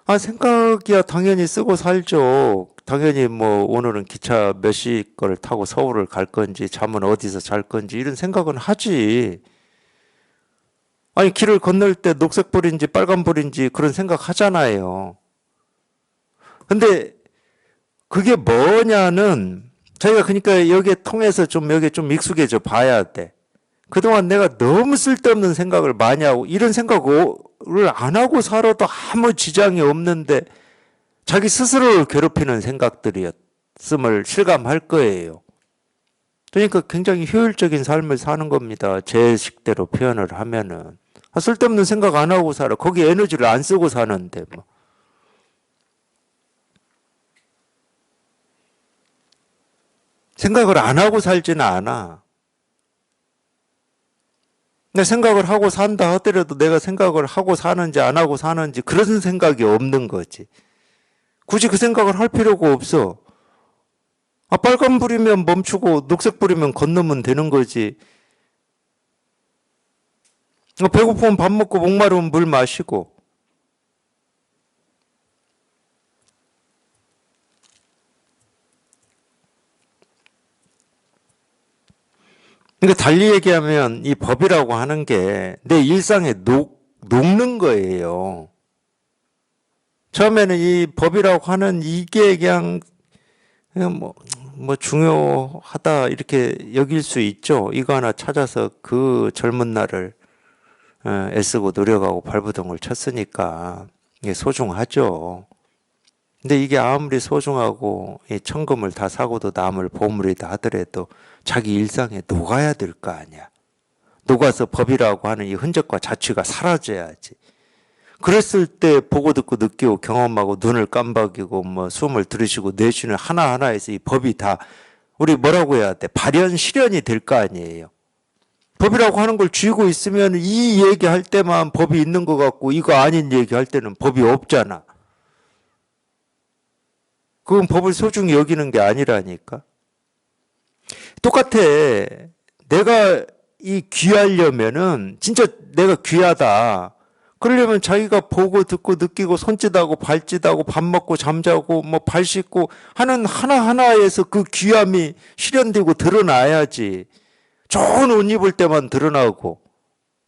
Speaker 1: 아, 생각이야 당연히 쓰고 살죠. 당연히 뭐 오늘은 기차 몇 시 거를 타고 서울을 갈 건지 잠은 어디서 잘 건지 이런 생각은 하지. 아니 길을 건널 때 녹색불인지 빨간불인지 그런 생각 하잖아요. 근데 그게 뭐냐는 저희가 그러니까 여기에 통해서 좀 여기에 좀 익숙해져 봐야 돼. 그동안 내가 너무 쓸데없는 생각을 많이 하고 이런 생각을 안 하고 살아도 아무 지장이 없는데 자기 스스로를 괴롭히는 생각들이었음을 실감할 거예요. 그러니까 굉장히 효율적인 삶을 사는 겁니다. 제 식대로 표현을 하면은. 쓸데없는 생각 안 하고 살아. 거기 에너지를 안 쓰고 사는데 뭐. 생각을 안 하고 살지는 않아. 내 생각을 하고 산다 하더라도 내가 생각을 하고 사는지 안 하고 사는지 그런 생각이 없는 거지. 굳이 그 생각을 할 필요가 없어. 아, 빨간불이면 멈추고 녹색불이면 건너면 되는 거지. 배고프면 밥 먹고 목마르면 물 마시고. 그러니까 달리 얘기하면 이 법이라고 하는 게 내 일상에 녹는 거예요. 처음에는 이 법이라고 하는 이게 그냥 뭐 중요하다 이렇게 여길 수 있죠. 이거 하나 찾아서 그 젊은 날을 애쓰고 노력하고 발버둥을 쳤으니까 이게 소중하죠. 근데 이게 아무리 소중하고 천금을 다 사고도 남을 보물이다 하더라도 자기 일상에 녹아야 될 거 아니야. 녹아서 법이라고 하는 이 흔적과 자취가 사라져야지. 그랬을 때 보고 듣고 느끼고 경험하고 눈을 깜박이고 뭐 숨을 들이쉬고 내쉬는 하나하나에서 이 법이 다 우리 뭐라고 해야 돼? 발현 실현이 될 거 아니에요. 법이라고 하는 걸 쥐고 있으면 이 얘기할 때만 법이 있는 것 같고 이거 아닌 얘기할 때는 법이 없잖아. 그건 법을 소중히 여기는 게 아니라니까. 똑같아. 내가 이 귀하려면은 진짜 내가 귀하다. 그러려면 자기가 보고 듣고 느끼고 손짓하고 발짓하고 밥 먹고 잠자고 뭐 발 씻고 하는 하나하나에서 그 귀함이 실현되고 드러나야지. 좋은 옷 입을 때만 드러나고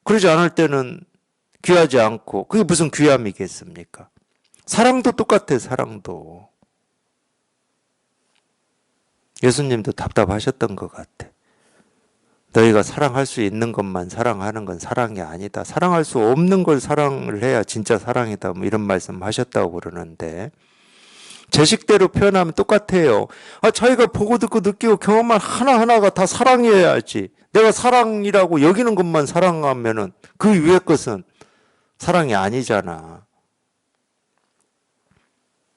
Speaker 1: 그러지 않을 때는 귀하지 않고 그게 무슨 귀함이겠습니까? 사랑도 똑같아. 사랑도. 예수님도 답답하셨던 것 같아. 너희가 사랑할 수 있는 것만 사랑하는 건 사랑이 아니다. 사랑할 수 없는 걸 사랑을 해야 진짜 사랑이다. 뭐 이런 말씀 하셨다고 그러는데 제 식대로 표현하면 똑같아요. 자기가 보고 듣고 느끼고 경험한 하나하나가 다 사랑이어야지. 내가 사랑이라고 여기는 것만 사랑하면은 그 위의 것은 사랑이 아니잖아.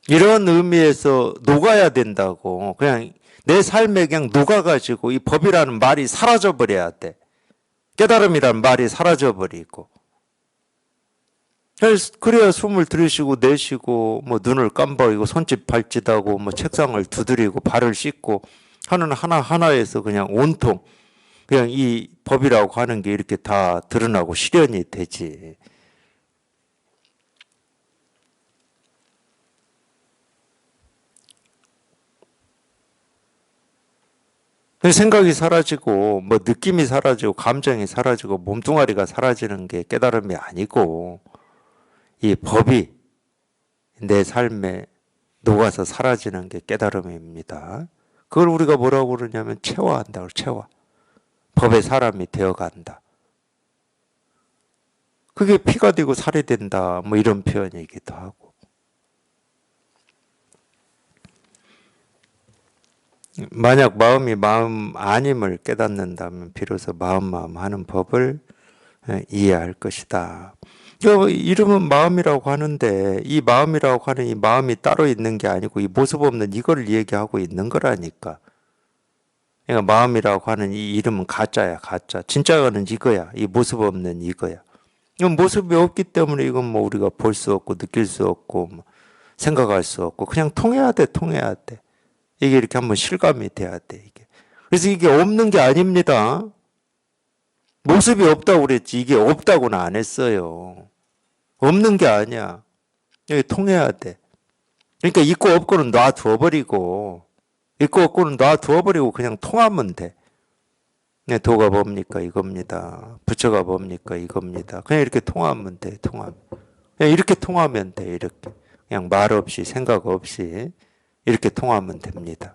Speaker 1: 이런 의미에서 녹아야 된다고. 그냥 내 삶에 그냥 녹아가지고 이 법이라는 말이 사라져버려야 돼. 깨달음이라는 말이 사라져버리고. 그래야 숨을 들이쉬고 내쉬고 뭐 눈을 깜박이고 손짓 발짓하고 뭐 책상을 두드리고 발을 씻고 하는 하나하나에서 그냥 온통 그냥 이 법이라고 하는 게 이렇게 다 드러나고 실현이 되지. 생각이 사라지고 뭐 느낌이 사라지고 감정이 사라지고 몸뚱아리가 사라지는 게 깨달음이 아니고 이 법이 내 삶에 녹아서 사라지는 게 깨달음입니다. 그걸 우리가 뭐라고 그러냐면 체화한다. 체화. 법의 사람이 되어간다. 그게 피가 되고 살이 된다. 뭐 이런 표현이기도 하고. 만약 마음이 마음 아님을 깨닫는다면 비로소 마음 하는 법을 이해할 것이다. 이름은 마음이라고 하는데 이 마음이라고 하는 이 마음이 따로 있는 게 아니고 이 모습 없는 이걸 얘기하고 있는 거라니까. 그러니까 마음이라고 하는 이 이름은 가짜야, 가짜. 진짜는 이거야. 이 모습 없는 이거야. 이건 모습이 없기 때문에 이건 뭐 우리가 볼 수 없고 느낄 수 없고 뭐 생각할 수 없고 그냥 통해야 돼, 통해야 돼. 이게 이렇게 한번 실감이 돼야 돼, 이게. 그래서 이게 없는 게 아닙니다. 모습이 없다고 그랬지. 이게 없다고는 안 했어요. 없는 게 아니야. 여기 통해야 돼. 그러니까 있고 없고는 놔두어버리고, 있고 없고는 놔두어버리고 그냥 통하면 돼. 네, 도가 뭡니까? 이겁니다. 부처가 뭡니까? 이겁니다. 그냥 이렇게 통하면 돼, 통하면. 그냥 이렇게 통하면 돼, 이렇게. 그냥 말 없이, 생각 없이, 이렇게 통하면 됩니다.